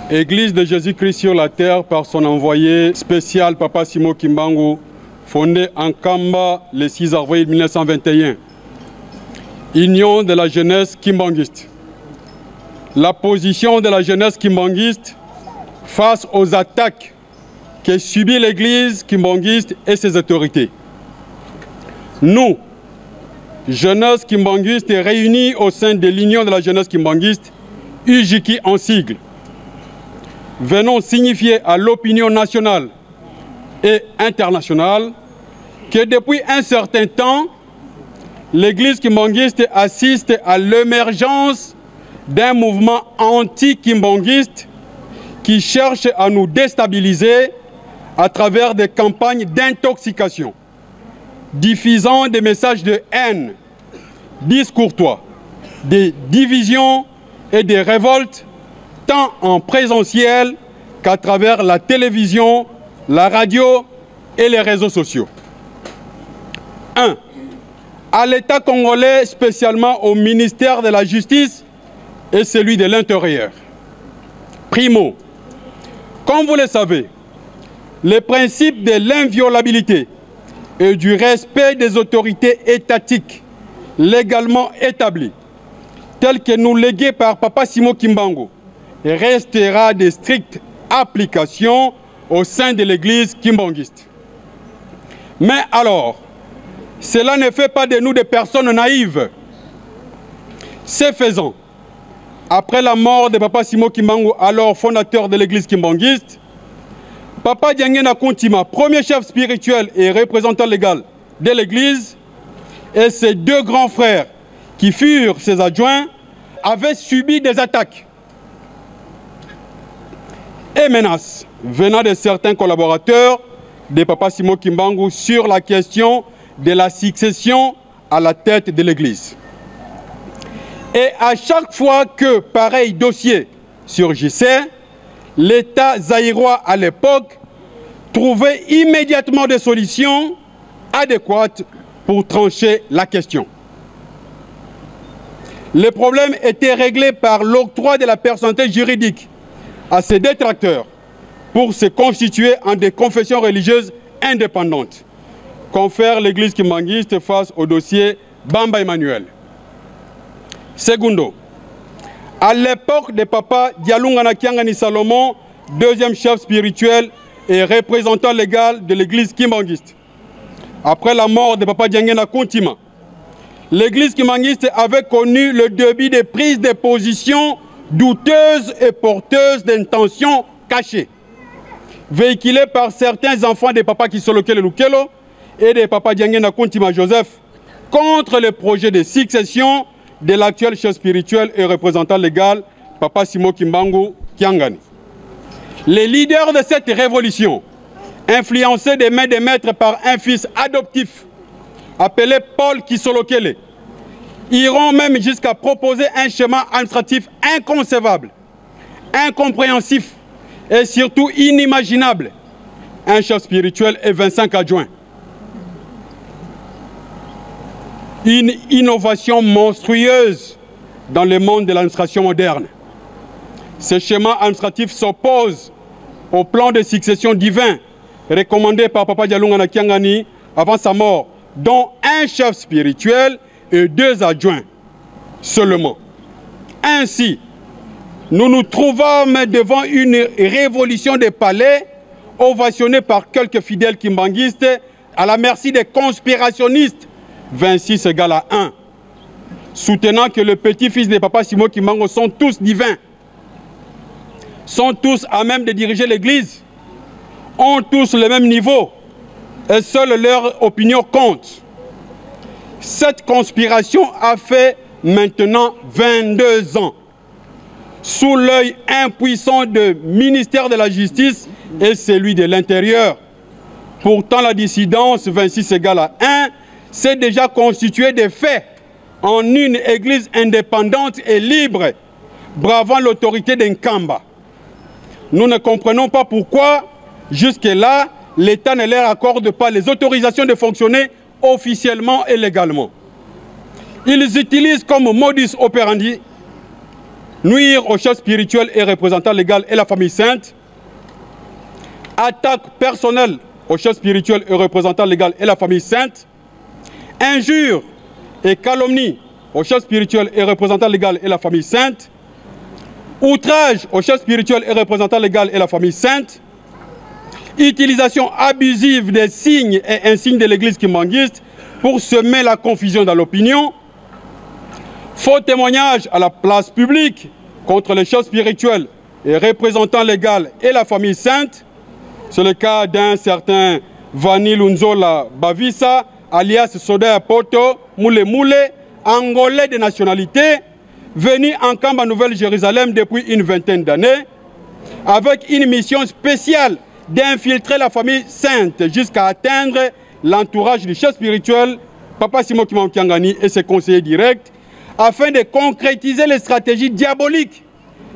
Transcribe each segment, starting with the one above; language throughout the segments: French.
Église de Jésus-Christ sur la terre par son envoyé spécial Papa Simo Kimbangu, fondé en Kamba le 6 avril 1921. Union de la jeunesse kimbanguiste. La position de la jeunesse kimbanguiste face aux attaques que subit l'Église kimbanguiste et ses autorités. Nous, jeunesse kimbanguiste réunis au sein de l'Union de la jeunesse kimbanguiste, UJKI en sigle, venons signifier à l'opinion nationale et internationale que depuis un certain temps, l'Église kimbanguiste assiste à l'émergence d'un mouvement anti-kimbanguiste qui cherche à nous déstabiliser à travers des campagnes d'intoxication, diffusant des messages de haine, discourtois, des divisions et des révoltes, tant en présentiel qu'à travers la télévision, la radio et les réseaux sociaux. 1. À l'État congolais, spécialement au ministère de la Justice et celui de l'Intérieur. Primo, comme vous le savez, le principe de l'inviolabilité et du respect des autorités étatiques légalement établies, tel que nous légués par Papa Simo Kimbangu, restera de stricte application au sein de l'Église kimbanguiste. Mais alors, cela ne fait pas de nous des personnes naïves. Ce faisant, après la mort de Papa Simo Kimbangu, alors fondateur de l'Église kimbanguiste, Papa Diangena Kontima, premier chef spirituel et représentant légal de l'Église, et ses deux grands frères qui furent ses adjoints, avaient subi des attaques et menaces venant de certains collaborateurs de Papa Simo Kimbangu sur la question de la succession à la tête de l'Église. Et à chaque fois que pareil dossier surgissait, l'État zaïrois à l'époque trouvait immédiatement des solutions adéquates pour trancher la question. Le problème était réglé par l'octroi de la personnalité juridique à ses détracteurs pour se constituer en des confessions religieuses indépendantes, confère l'Église kimbanguiste face au dossier Bamba Emmanuel. Segundo, à l'époque de Papa Dialungana Kiangani Salomon, deuxième chef spirituel et représentant légal de l'Église kimbanguiste, après la mort de Papa Diangena Kontima, l'Église kimbanguiste avait connu le début des prises de position douteuses et porteuses d'intentions cachées, véhiculées par certains enfants de Papa Kisolokele Lukelo et de Papa Diangena Kontima Joseph contre le projet de succession de l'actuel chef spirituel et représentant légal, Papa Simo Kimbangu Kiangani. Les leaders de cette révolution, influencés des mains des maîtres par un fils adoptif appelé Paul Kisolokele, iront même jusqu'à proposer un schéma administratif inconcevable, incompréhensif et surtout inimaginable. Un chef spirituel et 25 adjoints. Une innovation monstrueuse dans le monde de l'administration moderne. Ce schéma administratif s'oppose au plan de succession divin recommandé par Papa Dialungana Kiangani avant sa mort, dont un chef spirituel et 2 adjoints seulement. Ainsi, nous nous trouvons devant une révolution des palais ovationnée par quelques fidèles kimbanguistes à la merci des conspirationnistes 26 égale à 1, soutenant que le petit-fils de Papa Simo Kimbangu sont tous divins, sont tous à même de diriger l'Église, ont tous le même niveau et seule leur opinion compte. Cette conspiration a fait maintenant 22 ans, sous l'œil impuissant du ministère de la Justice et celui de l'Intérieur. Pourtant, la dissidence 26 égale à 1 s'est déjà constituée de fait en une église indépendante et libre, bravant l'autorité d'Nkamba. Nous ne comprenons pas pourquoi, jusque-là, l'État ne leur accorde pas les autorisations de fonctionner officiellement et légalement. Ils utilisent comme modus operandi nuire au chef spirituel et représentant légal et la famille sainte, attaque personnelle au chef spirituel et représentant légal et la famille sainte, injure et calomnie au chef spirituel et représentant légal et la famille sainte, outrage au chef spirituel et représentant légal et la famille sainte, utilisation abusive des signes et insignes de l'église kimbanguiste pour semer la confusion dans l'opinion, faux témoignage à la place publique contre les chefs spirituels et représentants légal et la famille sainte. C'est le cas d'un certain Vani Lunzola Bavisa, alias Soda Poto Moule Moule, angolais de nationalité, venu en camp à Nouvelle-Jérusalem depuis une vingtaine d'années, avec une mission spéciale d'infiltrer la famille sainte jusqu'à atteindre l'entourage du chef spirituel, Papa Simon Kimbangu et ses conseillers directs, afin de concrétiser les stratégies diaboliques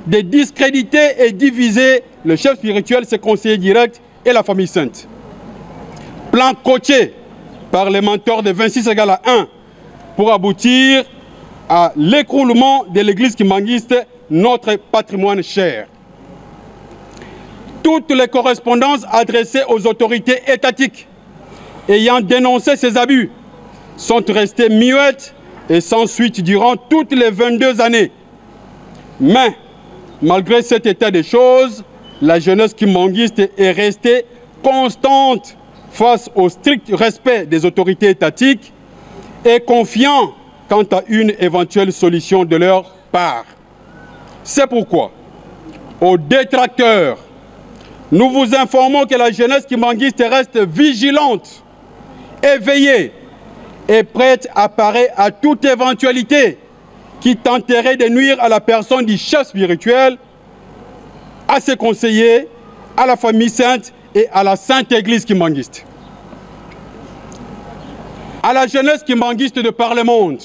de discréditer et diviser le chef spirituel, ses conseillers directs et la famille sainte. Plan coaché par les mentors de 26 égale à 1 pour aboutir à l'écroulement de l'église kimbanguiste, notre patrimoine cher. Toutes les correspondances adressées aux autorités étatiques ayant dénoncé ces abus sont restées muettes et sans suite durant toutes les 22 années. Mais, malgré cet état des choses, la jeunesse kimbanguiste est restée constante face au strict respect des autorités étatiques et confiant quant à une éventuelle solution de leur part. C'est pourquoi, aux détracteurs, nous vous informons que la jeunesse kimbanguiste reste vigilante, éveillée et prête à parer à toute éventualité qui tenterait de nuire à la personne du chef spirituel, à ses conseillers, à la famille sainte et à la sainte église kimbanguiste. À la jeunesse kimbanguiste de par le monde,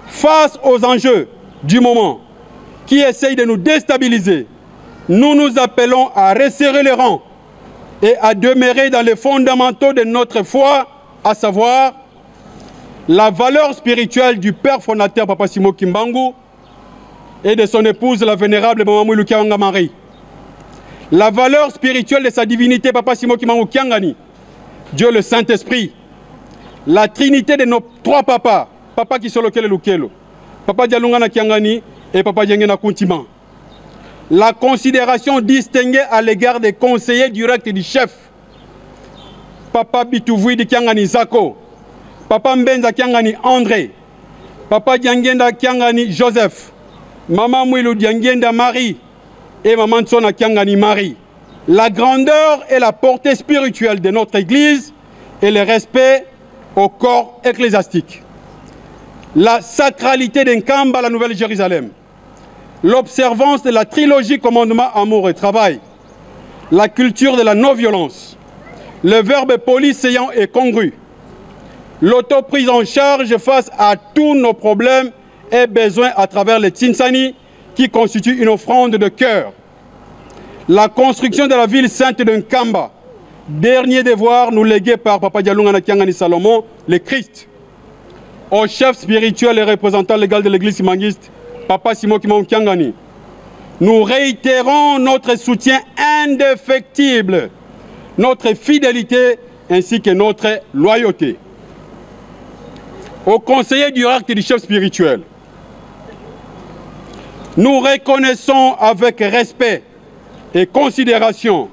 face aux enjeux du moment qui essayent de nous déstabiliser, nous nous appelons à resserrer les rangs et à demeurer dans les fondamentaux de notre foi, à savoir la valeur spirituelle du père fondateur Papa Simon Kimbangu et de son épouse la vénérable Maman Mouilou Kianga Marie. La valeur spirituelle de sa divinité Papa Simon Kimbangu Kiangani, Dieu le Saint-Esprit, la trinité de nos trois papas, Papa Kisolokele Lukelo, Papa Dialungana Kiangani et Papa Diangena Kuntima. La considération distinguée à l'égard des conseillers directs du chef, Papa Bitouvoui de Kiangani Zako, Papa Mbenza Kiangani André, Papa Diangenda Kiangani Joseph, Maman Mouilou Diangenda Marie et Maman Tsona Kiangani Marie. La grandeur et la portée spirituelle de notre Église et le respect au corps ecclésiastique. La sacralité d'un camp à la Nouvelle-Jérusalem. L'observance de la trilogie commandement, amour et travail. La culture de la non-violence. Le verbe poli, séant et congru. L'auto-prise en charge face à tous nos problèmes et besoins à travers les Tsinsani qui constituent une offrande de cœur. La construction de la ville sainte de Nkamba, dernier devoir nous légué par Papa Dialungana Kiangani Salomon, le Christ. Au chef spirituel et représentant légal de l'église kimbanguiste, Papa Simon Kimbangu Kiangani, nous réitérons notre soutien indéfectible, notre fidélité ainsi que notre loyauté. Aux conseillers directs du chef spirituel, nous reconnaissons avec respect et considération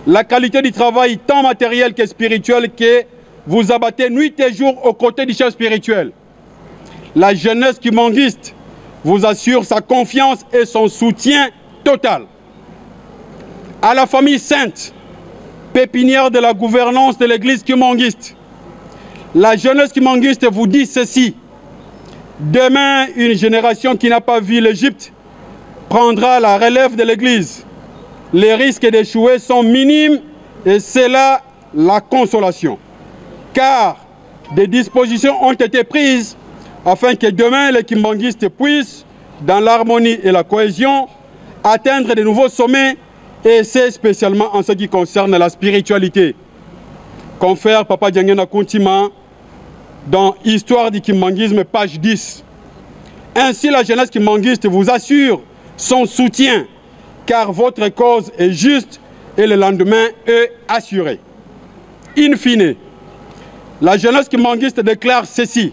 la qualité du travail tant matériel que spirituel que vous abattez nuit et jour aux côtés du chef spirituel. La jeunesse kimbanguiste vous assure sa confiance et son soutien total. À la famille sainte, pépinière de la gouvernance de l'église kimbanguiste, la jeunesse kimbanguiste vous dit ceci. Demain, une génération qui n'a pas vu l'Égypte prendra la relève de l'église. Les risques d'échouer sont minimes et c'est là la consolation. Car des dispositions ont été prises afin que demain les kimbanguistes puissent, dans l'harmonie et la cohésion, atteindre de nouveaux sommets, et c'est spécialement en ce qui concerne la spiritualité. Confère Papa Diangena Kuntima dans Histoire du kimbanguisme, page 10. Ainsi, la jeunesse kimbanguiste vous assure son soutien, car votre cause est juste et le lendemain est assuré. In fine, la jeunesse kimbanguiste déclare ceci.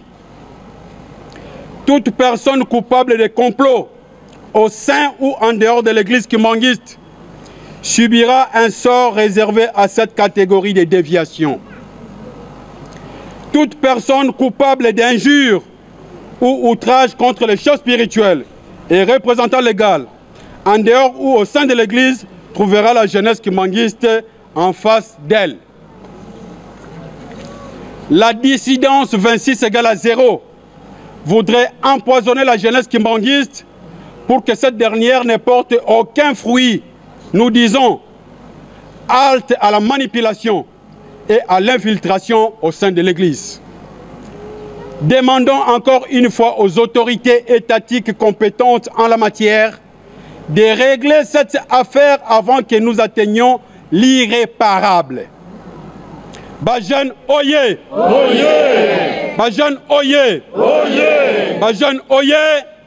Toute personne coupable de complot au sein ou en dehors de l'église kimbanguiste subira un sort réservé à cette catégorie de déviation. Toute personne coupable d'injure ou outrage contre les choses spirituelles et représentant légal, en dehors ou au sein de l'église, trouvera la jeunesse kimbanguiste en face d'elle. La dissidence 26 égale à 0 voudrait empoisonner la jeunesse kimbanguiste pour que cette dernière ne porte aucun fruit. Nous disons halte à la manipulation et à l'infiltration au sein de l'Église. Demandons encore une fois aux autorités étatiques compétentes en la matière de régler cette affaire avant que nous atteignions l'irréparable. Bajeune Oye! Oye! Bajeune Oye! Oye! Bajeune Oye!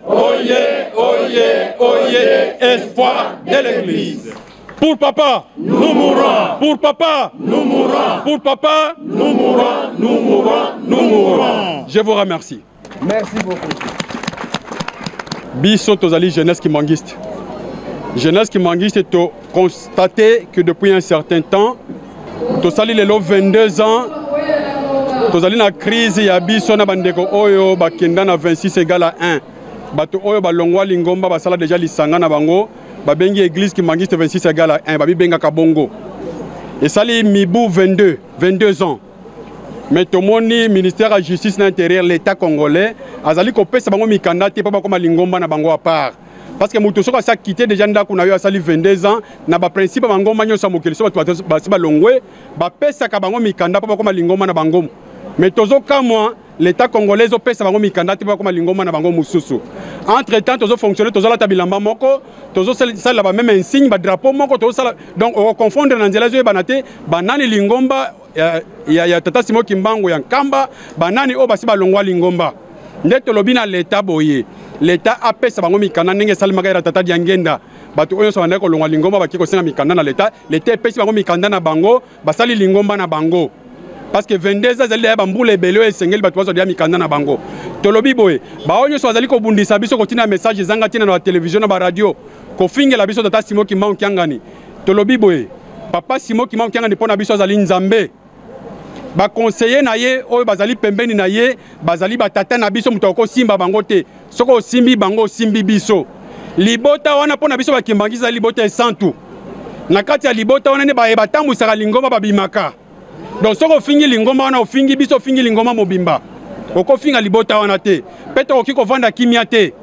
Oye! Oye! Oye! Espoir de l'Église. Pour papa, nous mourrons. Pour papa, nous mourrons. Pour papa, nous mourrons. Nous mourrons. Nous mourrons. Je vous remercie. Merci beaucoup. Biso tozali jeunesse kimbanguiste. Jeunesse kimbanguiste to constaté que depuis un certain temps, tosali lelo 22 ans, tozali na crise ya biso na bandeko oyo bakenda na 26 égale à 1. Bato oyo balongwa lingomba basala déjà lisanga na bango. Babengi église kimbanguiste 26 égale à 1, babi benga kabongo. Et ça li mibu 22 ans. Mais tout le monde, ministère de la Justice et l'Intérieur, l'État congolais, azali ko pesa bango mikanda te pa ba koma lingomba na bango à part. Parce que mutu soko sa quitté déjà ndako na yo asali 22 ans, na ba principe bango manyo sa mokeli so ba longwe, ba pesa ka bango mikanda pa ba koma lingomba na bango. Mais tozo kamwa l'État congolais zo pesa bango mikanda te pa koma lingomba na bango mususu. Entre-temps, tozo fonctionner, tozo la tabilamba moko, tozo sala ba même insigne, ba drapeau moko, tozo sala donc on confondre na nzela zo banate, banani lingomba ya tata Simon Kimbangu ya Nkamba, banani o basi ba longwa lingomba. Ndeto lobina l'État boye. L'État a pesa bango mikanda ndenge salima ka tata diangenda. Bato oyo so bandako longwa lingomba bakiko senga mikanda na l'État, l'État pesa bango mikanda na bango, basali lingomba na bango. Parce que 22 ans, ils ont bamboule belé et sengel batwa so dia mikanda na bango. Tolobi boye, ba onyo so azali ko bundisa biso ko tina message zanga tina na télévision na ba radio. Ko fingela biso tata Simon Kimbangu kiangani. Tolobi boye, papa Simon Kimbangu kiangani pona biso azali nzambe. Ba conseiller na ye oyo bazali pembeni na ye, bazali batata na biso mutoko simba bango te. Soko simbi bango simbi biso. Libota wana pona biso ba kimbangisa libota esantu. Na kati ya libota wana ne ba ebatambu saka lingoma babimaka. Donc soko fingi lingoma wana ofingi biso fingi lingoma mobimba. Oko finga libota wana te. Peto okiko vanda kimia te.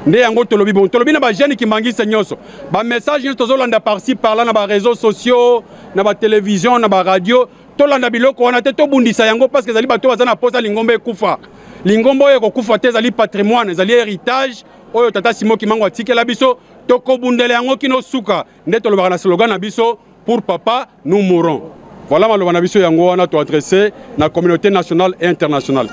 Nde yango tolobi bon. Tolobi na ba jeune kimbangisa nyonso. Ba message nyonso tozolanda par-ci par-là na ba réseaux sociaux, na ba télévision, na ba radio. Tolanda biloko wana te to bundisa yango parce que zali bato bazana posa lingomba ekufa. Lingomba oyo kokufa te zali patrimoine, zali héritage oyo tata Simon Kimbangu atikela biso toko bundele yango kino suka. Nde tolobaka na slogan na biso pour papa nous mourons. Voilà maloba na biso yango wana to adresser na communauté nationale et internationale.